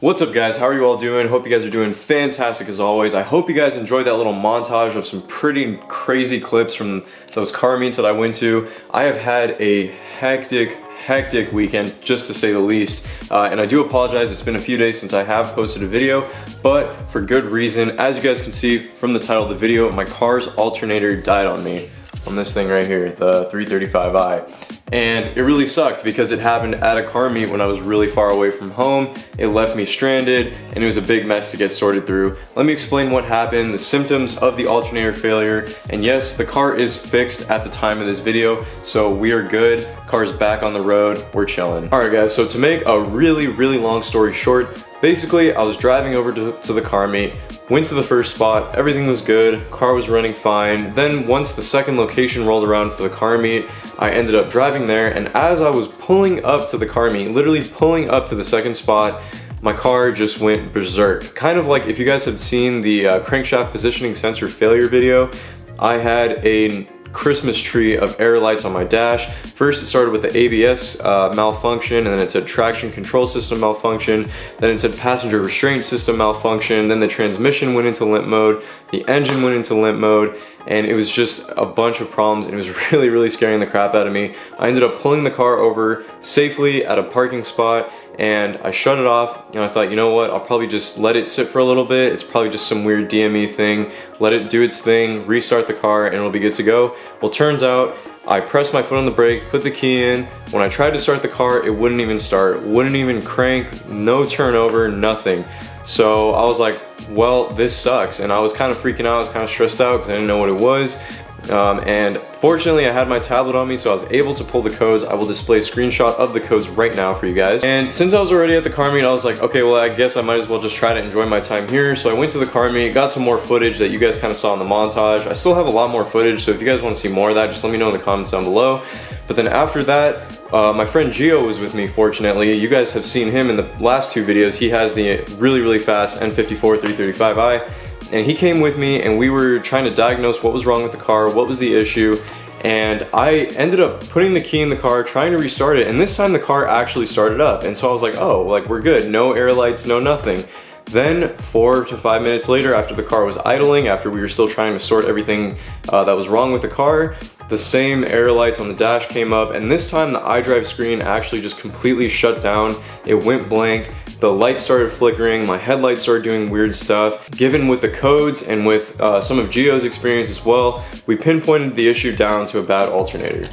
What's up guys, how are you all doing? Hope you guys are doing fantastic as always. I hope you guys enjoyed that little montage of some pretty crazy clips from those car meets that I went to. I have had a hectic weekend, just to say the least, and I do apologize. It's been a few days since I have posted a video, but for good reason. As you guys can see from the title of the video, my car's alternator died on me, on this thing right here, the 335i. And it really sucked because it happened at a car meet when I was really far away from home. It left me stranded and it was a big mess to get sorted through. Let me explain what happened, the symptoms of the alternator failure, and yes, the car is fixed at the time of this video, so we are good. Car's back on the road, we're chilling. Alright guys, so to make a really long story short, basically I was driving over to the car meet, went to the first spot, everything was good, car was running fine. Then once the second location rolled around for the car meet, I ended up driving there, and as I was pulling up to the car meet, literally pulling up to the second spot, my car just went berserk. Kind of like if you guys had seen the crankshaft positioning sensor failure video, I had a Christmas tree of air lights on my dash. First it started with the ABS malfunction, and then it said traction control system malfunction, then it said passenger restraint system malfunction, then the transmission went into limp mode, the engine went into limp mode, and it was just a bunch of problems, and it was really scaring the crap out of me. I ended up pulling the car over safely at a parking spot, and I shut it off, and I thought, you know what, I'll probably just let it sit for a little bit. It's probably just some weird DME thing. Let it do its thing, restart the car, and it'll be good to go. Well, turns out, I pressed my foot on the brake, put the key in. When I tried to start the car, it wouldn't even start, wouldn't even crank, no turnover, nothing. So I was like, well, this sucks. And I was kind of freaking out, I was kind of stressed out because I didn't know what it was. And fortunately I had my tablet on me, so I was able to pull the codes. I will display a screenshot of the codes right now for you guys. And since I was already at the car meet, I was like, okay, well, I guess I might as well just try to enjoy my time here. So I went to the car meet, got some more footage that you guys kind of saw in the montage. I still have a lot more footage, so if you guys want to see more of that, just let me know in the comments down below. But then after that, my friend Gio was with me, fortunately. You guys have seen him in the last two videos. He has the really fast N54 335i. And he came with me, and we were trying to diagnose what was wrong with the car, what was the issue, and I ended up putting the key in the car, trying to restart it, and this time the car actually started up, and so I was like, oh, like we're good, no air lights, no nothing. Then 4 to 5 minutes later, after the car was idling, after we were still trying to sort everything that was wrong with the car, the same air lights on the dash came up, and this time the iDrive screen actually just completely shut down. It went blank. The lights started flickering, my headlights started doing weird stuff. Given with the codes and with some of Gio's experience as well, we pinpointed the issue down to a bad alternator.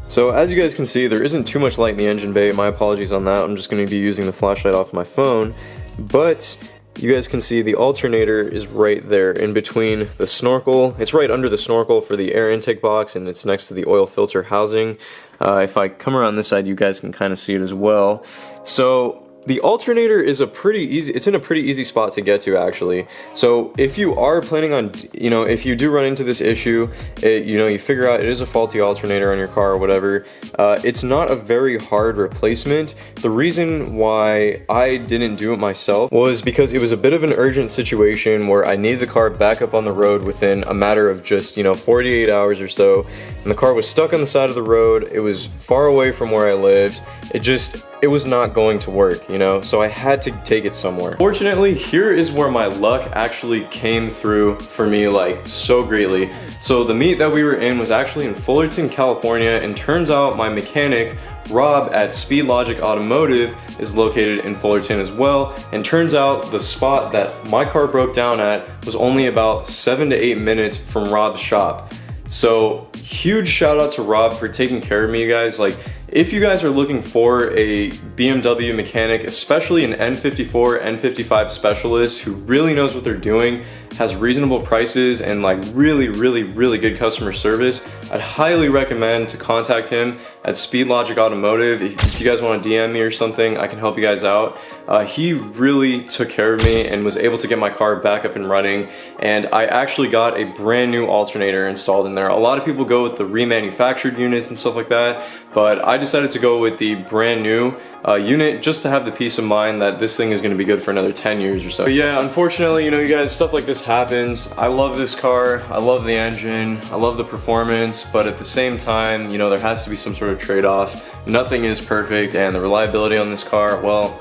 So as you guys can see, there isn't too much light in the engine bay. My apologies on that. I'm just going to be using the flashlight off my phone. But you guys can see the alternator is right there in between the snorkel. It's right under the snorkel for the air intake box, and it's next to the oil filter housing. If I come around this side, you guys can kind of see it as well. So The alternator is it's in a pretty easy spot to get to actually. So if you are planning on, if you do run into this issue, you figure out it is a faulty alternator on your car or whatever, it's not a very hard replacement. The reason why I didn't do it myself was because it was a bit of an urgent situation where I needed the car back up on the road within a matter of just, 48 hours or so, and the car was stuck on the side of the road. It was far away from where I lived. It was not going to work, so I had to take it somewhere. Fortunately, here is where my luck actually came through for me, like, so greatly. So the meet that we were in was actually in Fullerton, California, and turns out my mechanic, Rob at Speed Logic Automotive, is located in Fullerton as well, and turns out the spot that my car broke down at was only about 7 to 8 minutes from Rob's shop. So huge shout out to Rob for taking care of me, you guys. Like, if you guys are looking for a BMW mechanic, especially an N54, N55 specialist who really knows what they're doing, has reasonable prices, and like really good customer service, I'd highly recommend to contact him at Speed Logic Automotive. If you guys want to DM me or something, I can help you guys out. He really took care of me and was able to get my car back up and running, and I actually got a brand new alternator installed in there. A lot of people go with the remanufactured units and stuff like that, but I decided to go with the brand new unit just to have the peace of mind that this thing is going to be good for another 10 years or so. But yeah, unfortunately, you guys, stuff like this happens. I love this car, I love the engine, I love the performance, but at the same time, there has to be some sort of trade-off. Nothing is perfect, and the reliability on this car, well,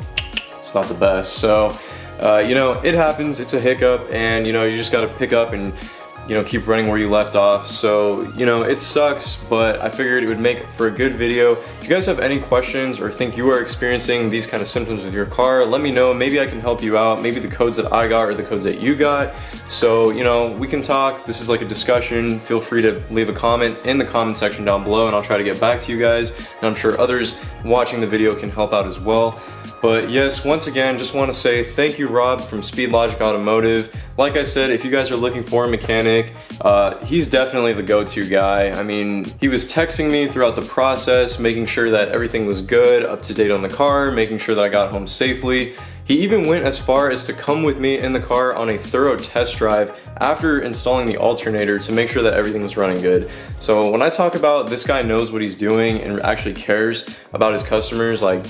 it's not the best. So, it happens, it's a hiccup, and you just got to pick up and keep running where you left off. So, it sucks, but I figured it would make for a good video. If you guys have any questions or think you are experiencing these kind of symptoms with your car, let me know. Maybe I can help you out. Maybe the codes that I got or the codes that you got. So, we can talk. This is like a discussion. Feel free to leave a comment in the comment section down below, and I'll try to get back to you guys. And I'm sure others watching the video can help out as well. But yes, once again, just want to say thank you, Rob from Speed Logic Automotive. Like I said, if you guys are looking for a mechanic, he's definitely the go-to guy. I mean, he was texting me throughout the process, making sure that everything was good, up to date on the car, making sure that I got home safely. He even went as far as to come with me in the car on a thorough test drive after installing the alternator to make sure that everything was running good. So when I talk about this guy knows what he's doing and actually cares about his customers, like,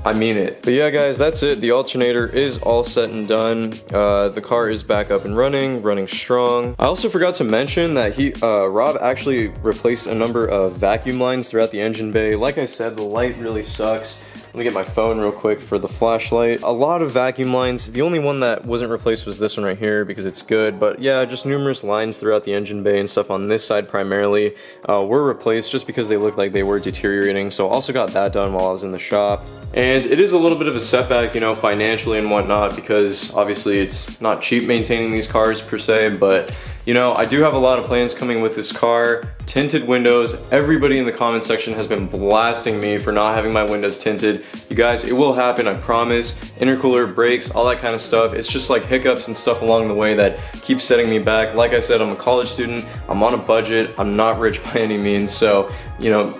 I mean it. But yeah, guys, that's it. The alternator is all set and done. The car is back up and running strong. I also forgot to mention that Rob actually replaced a number of vacuum lines throughout the engine bay. Like I said, the light really sucks. Let me get my phone real quick for the flashlight. A lot of vacuum lines. The only one that wasn't replaced was this one right here because it's good. But yeah, just numerous lines throughout the engine bay and stuff on this side primarily were replaced just because they looked like they were deteriorating. So also got that done while I was in the shop. And it is a little bit of a setback, financially and whatnot, because obviously it's not cheap maintaining these cars per se, but I do have a lot of plans coming with this car. Tinted windows. Everybody in the comment section has been blasting me for not having my windows tinted. You guys, it will happen, I promise. Intercooler, brakes, all that kind of stuff. It's just like hiccups and stuff along the way that keep setting me back. Like I said, I'm a college student. I'm on a budget. I'm not rich by any means. So,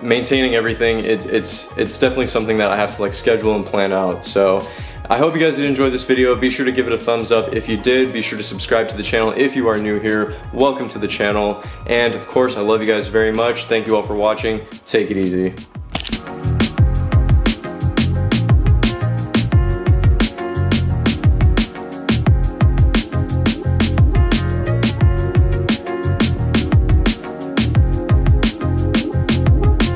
maintaining everything, it's definitely something that I have to like schedule and plan out. So, I hope you guys did enjoy this video. Be sure to give it a thumbs up if you did. Be sure to subscribe to the channel if you are new here. Welcome to the channel. And of course, I love you guys very much. Thank you all for watching. Take it easy.